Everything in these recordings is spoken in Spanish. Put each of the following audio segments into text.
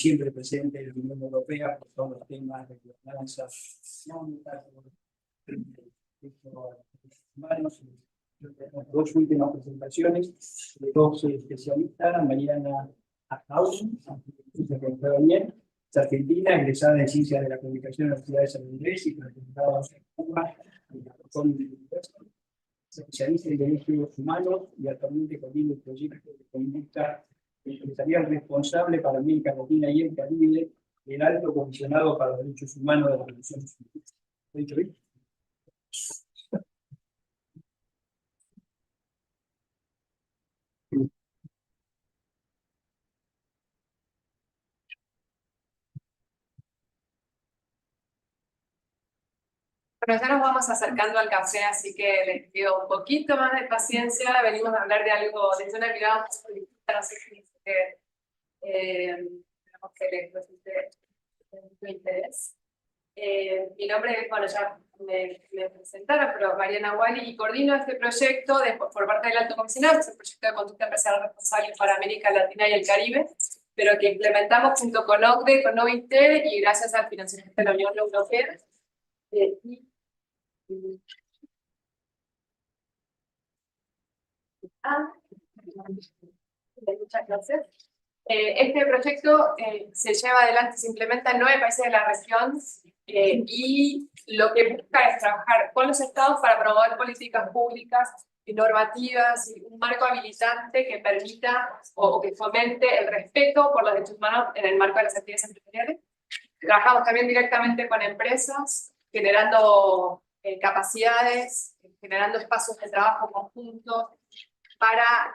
siempre presente en la Unión Europea por todos los temas de gobernanza, humanos. Las dos últimas presentaciones de dos especialistas, Mariana Ajausen, es argentina, egresada en Ciencias de la Comunicación en la Universidad de San Andrés y presentaba en Cuba, especialista en derechos humanos y actualmente coordina el proyecto de conducta empresarial responsable para América Latina y el Caribe, el alto comisionado para los derechos humanos de las Naciones Unidas. ¿Lo he dicho bien? Bueno, ya nos vamos acercando al café, así que les pido un poquito más de paciencia. Venimos a hablar de algo desde una mirada un poco distinta, no sé si esperamos que les resulte de mucho interés. Mi nombre es, bueno, ya me presentaron, pero Mariana Wally, y coordino este proyecto por parte del Alto Comisionado, que es el proyecto de conducta empresarial responsable para América Latina y el Caribe, pero que implementamos junto con OCDE, con OIT y gracias al financiamiento de la Unión Europea. Muchas gracias. Este proyecto se lleva adelante, se implementa en 9 países de la región y lo que busca es trabajar con los estados para promover políticas públicas y normativas y un marco habilitante que permita o que fomente el respeto por los derechos humanos en el marco de las actividades empresariales. Trabajamos también directamente con empresas, generando capacidades, generando espacios de trabajo conjuntos para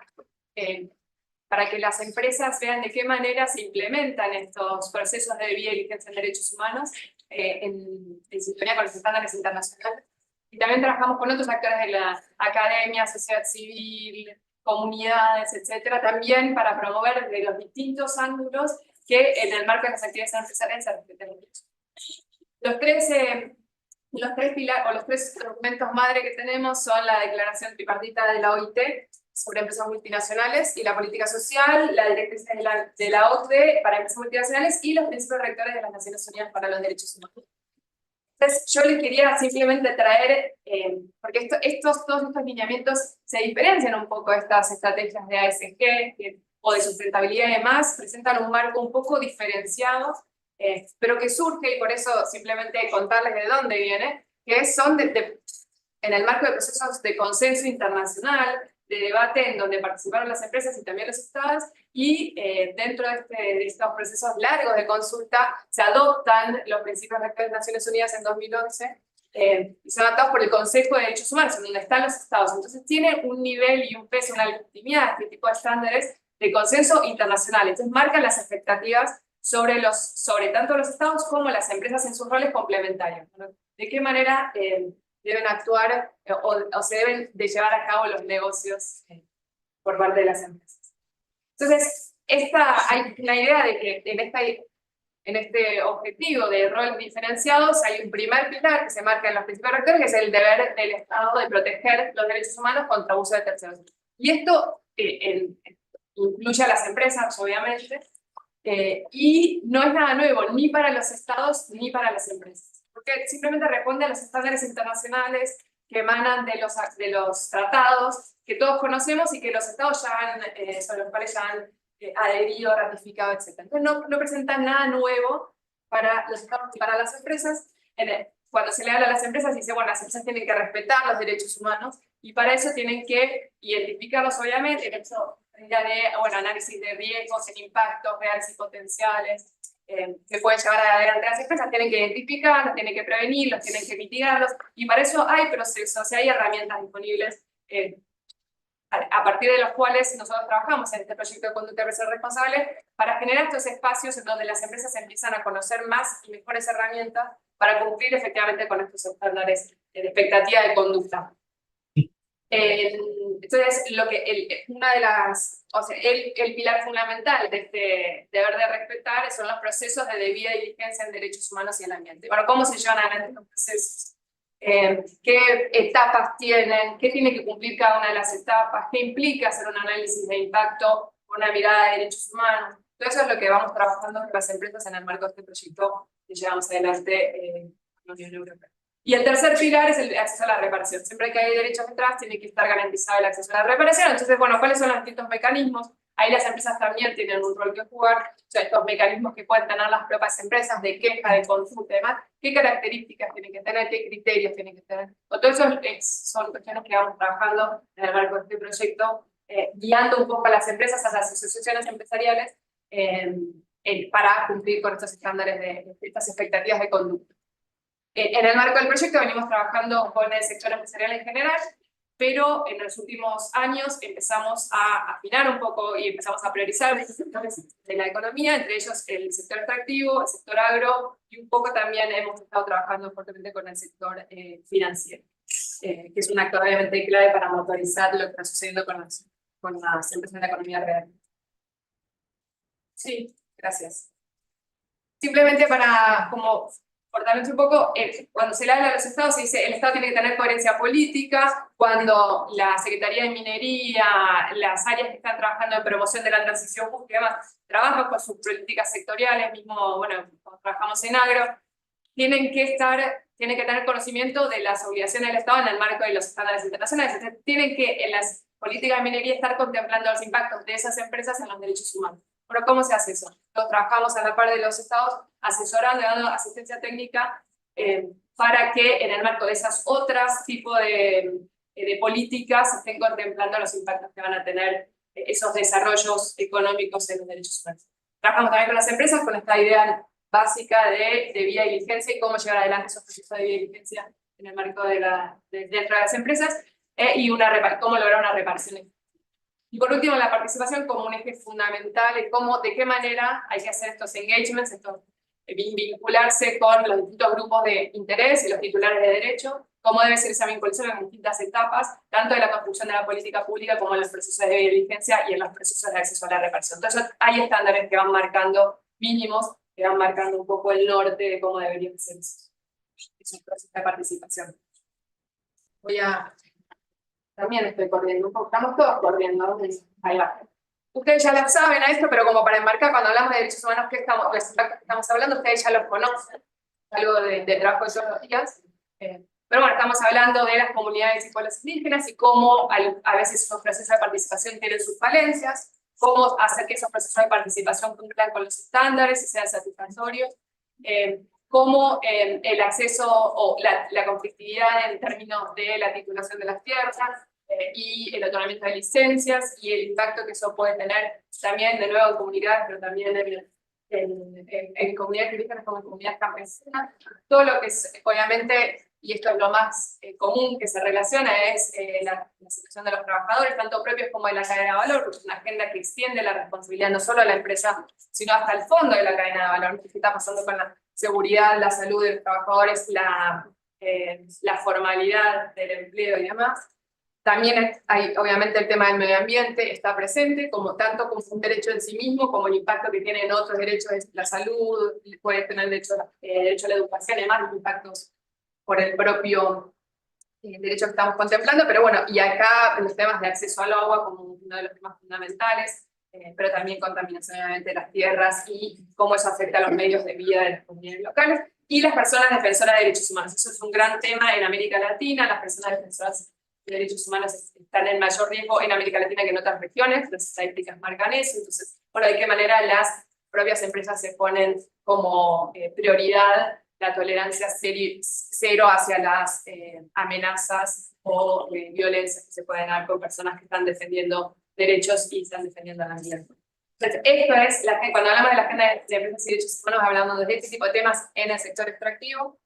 que las empresas vean de qué manera se implementan estos procesos de debida diligencia en derechos humanos en sintonía con los estándares internacionales. Y también trabajamos con otros actores de la academia, sociedad civil, comunidades, etcétera, también para promover desde los distintos ángulos que en el marco de las actividades empresariales se respeten los derechos. Los tres documentos madre que tenemos son la declaración tripartita de la OIT sobre empresas multinacionales y la política social, la directriz de la OCDE para empresas multinacionales y los principios rectores de las Naciones Unidas para los Derechos Humanos. Entonces, yo les quería simplemente traer, porque todos estos lineamientos se diferencian un poco de estas estrategias de ASG o de sustentabilidad y demás, presentan un marco un poco diferenciado, pero que surge, y por eso simplemente contarles de dónde viene, que son en el marco de procesos de consenso internacional, de debate en donde participaron las empresas y también los estados, y dentro de estos procesos largos de consulta se adoptan los principios rectores de Naciones Unidas en 2011 y son adoptados por el Consejo de Derechos Humanos, en donde están los estados. Entonces tiene un nivel y un peso, una legitimidad este tipo de estándares de consenso internacional. Entonces marcan las expectativas sobre tanto los estados como las empresas en sus roles complementarios, ¿no? De qué manera deben actuar o se deben de llevar a cabo los negocios por parte de las empresas. Entonces, hay una idea de que en este objetivo de roles diferenciados hay un primer pilar que se marca en los principios rectores, que es el deber del Estado de proteger los derechos humanos contra abuso de terceros. Y esto incluye a las empresas, obviamente, y no es nada nuevo, ni para los estados ni para las empresas, porque simplemente responde a los estándares internacionales que emanan de los tratados que todos conocemos y que los estados sobre los cuales ya han adherido, ratificado, etc. Entonces no presentan nada nuevo para los estados y para las empresas. Cuando se le habla a las empresas, dice, bueno, las empresas tienen que respetar los derechos humanos y para eso tienen que identificarlos, obviamente, análisis de riesgos, en impactos reales y potenciales que pueden llevar adelante las empresas, tienen que identificarlos, tienen que prevenirlos, tienen que mitigarlos, y para eso hay procesos, hay herramientas disponibles a partir de los cuales nosotros trabajamos en este proyecto de conducta empresarial responsable para generar estos espacios en donde las empresas empiezan a conocer más y mejores herramientas para cumplir efectivamente con estos estándares de expectativa de conducta. Entonces, el pilar fundamental de este deber de respetar son los procesos de debida diligencia en derechos humanos y el ambiente. Bueno, ¿cómo se llevan adelante los procesos? ¿Qué etapas tienen? ¿Qué tiene que cumplir cada una de las etapas? ¿Qué implica hacer un análisis de impacto con una mirada de derechos humanos? Todo eso es lo que vamos trabajando con las empresas en el marco de este proyecto que llevamos adelante en la Unión Europea. Y el tercer pilar es el acceso a la reparación. Siempre que hay derechos detrás, tiene que estar garantizado el acceso a la reparación. Entonces, bueno, ¿cuáles son los distintos mecanismos? Ahí las empresas también tienen un rol que jugar. O sea, estos mecanismos que pueden tener las propias empresas de queja, de consulta y demás, qué características tienen que tener, qué criterios tienen que tener. O todo eso son cuestiones que vamos trabajando en el marco de este proyecto, guiando un poco a las empresas, a las asociaciones empresariales, para cumplir con estos estándares de estas expectativas de conducta. En el marco del proyecto venimos trabajando con el sector empresarial en general, pero en los últimos años empezamos a afinar un poco y empezamos a priorizar los sectores de la economía, entre ellos el sector extractivo, el sector agro, y un poco también hemos estado trabajando fuertemente con el sector financiero, que es un actor obviamente clave para motorizar lo que está sucediendo con las empresas de la economía real. Sí, gracias. Simplemente para como fortalecer un poco, cuando se le habla a los estados, se dice el estado tiene que tener coherencia política, cuando la Secretaría de Minería, las áreas que están trabajando en promoción de la transición justa y demás, trabajan con sus políticas sectoriales, mismo, bueno, cuando trabajamos en agro, tienen que tener conocimiento de las obligaciones del Estado en el marco de los estándares internacionales. Entonces, tienen que en las políticas de minería estar contemplando los impactos de esas empresas en los derechos humanos. Bueno, ¿cómo se hace eso? Nosotros trabajamos a la par de los estados asesorando, dando asistencia técnica para que en el marco de esas otras tipos de políticas estén contemplando los impactos que van a tener esos desarrollos económicos en los derechos humanos. Trabajamos también con las empresas con esta idea básica de vía y diligencia y cómo llevar adelante esos procesos de vía y diligencia en el marco dentro de las empresas y cómo lograr una reparación. Y por último, la participación como un eje fundamental en de qué manera hay que hacer estos engagements, vincularse con los distintos grupos de interés y los titulares de derecho, cómo debe ser esa vinculación en distintas etapas, tanto de la construcción de la política pública como en los procesos de diligencia y en los procesos de acceso a la reparación. Entonces, hay estándares que van marcando mínimos, que van marcando un poco el norte de cómo deberían ser esos procesos de participación. También estoy corriendo un poco, estamos todos corriendo, ahí va. Ustedes ya lo saben a esto, pero como para enmarcar, cuando hablamos de derechos humanos, ¿qué estamos hablando? Ustedes ya los conocen, algo de trabajo de todos los días. Pero bueno, estamos hablando de las comunidades y pueblos indígenas y cómo a veces esos procesos de participación tienen sus falencias, cómo hacer que esos procesos de participación cumplan con los estándares y sean satisfactorios, cómo el acceso o la conflictividad en términos de la titulación de las tierras y el otorgamiento de licencias y el impacto que eso puede tener también, de nuevo, en comunidades, pero también en comunidades indígenas como en comunidades campesinas. Todo lo que es, obviamente, y esto es lo más común que se relaciona, es la situación de los trabajadores, tanto propios como de la cadena de valor, porque es una agenda que extiende la responsabilidad no solo a la empresa, sino hasta el fondo de la cadena de valor. ¿Qué está pasando con la seguridad, la salud de los trabajadores, la formalidad del empleo y demás? También hay, obviamente, el tema del medio ambiente está presente, tanto como un derecho en sí mismo, como el impacto que tienen otros derechos, la salud, puede tener el derecho a la educación y demás, impactos por el propio derecho que estamos contemplando, pero bueno, y acá los temas de acceso al agua como uno de los temas fundamentales, pero también contaminación obviamente de las tierras y cómo eso afecta a los medios de vida de las comunidades locales, y las personas defensoras de derechos humanos. Eso es un gran tema en América Latina, las personas defensoras de derechos humanos están en mayor riesgo en América Latina que en otras regiones, las estadísticas marcan eso, entonces, bueno, de qué manera las propias empresas se ponen como prioridad la tolerancia cero hacia las amenazas o violencias que se pueden dar con personas que están defendiendo derechos y están defendiendo el ambiente. Entonces, esto es, cuando hablamos de la agenda de empresas y derechos humanos, hablamos de este tipo de temas en el sector extractivo.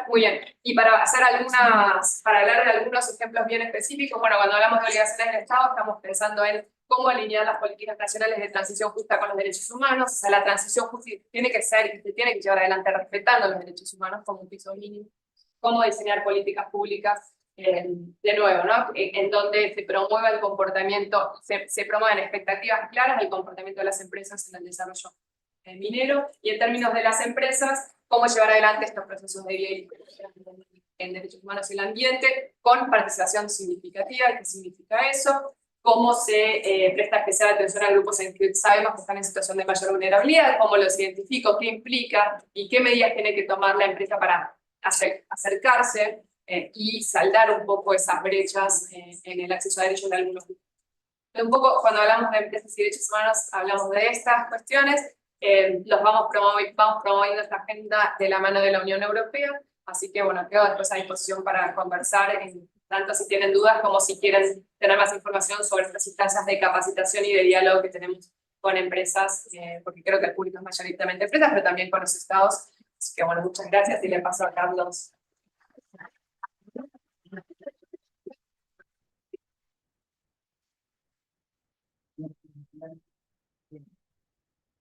Muy bien, y para hablar de algunos ejemplos bien específicos, bueno, cuando hablamos de obligaciones del Estado, estamos pensando en cómo alinear las políticas nacionales de transición justa con los derechos humanos. O sea, la transición justa tiene que llevar adelante respetando los derechos humanos como un piso mínimo. Cómo diseñar políticas públicas, de nuevo, ¿no? En donde se promueva el comportamiento, se promueven expectativas claras del comportamiento de las empresas en el desarrollo minero, y en términos de las empresas, cómo llevar adelante estos procesos de vida en derechos humanos y el ambiente con participación significativa. ¿Qué significa eso? cómo se presta especial atención a grupos en que sabemos que están en situación de mayor vulnerabilidad, cómo los identifico, qué implica y qué medidas tiene que tomar la empresa para acercarse y saldar un poco esas brechas en el acceso a derechos de algunos grupos. Un poco cuando hablamos de empresas y derechos humanos hablamos de estas cuestiones, vamos promoviendo esta agenda de la mano de la Unión Europea, así que bueno, quedo después a disposición para conversar, tanto si tienen dudas como si quieren tener más información sobre estas instancias de capacitación y de diálogo que tenemos con empresas, porque creo que el público es mayoritariamente empresas, pero también con los estados. Así que bueno, muchas gracias y le paso a Carlos.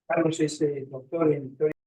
Carlos es doctor en historia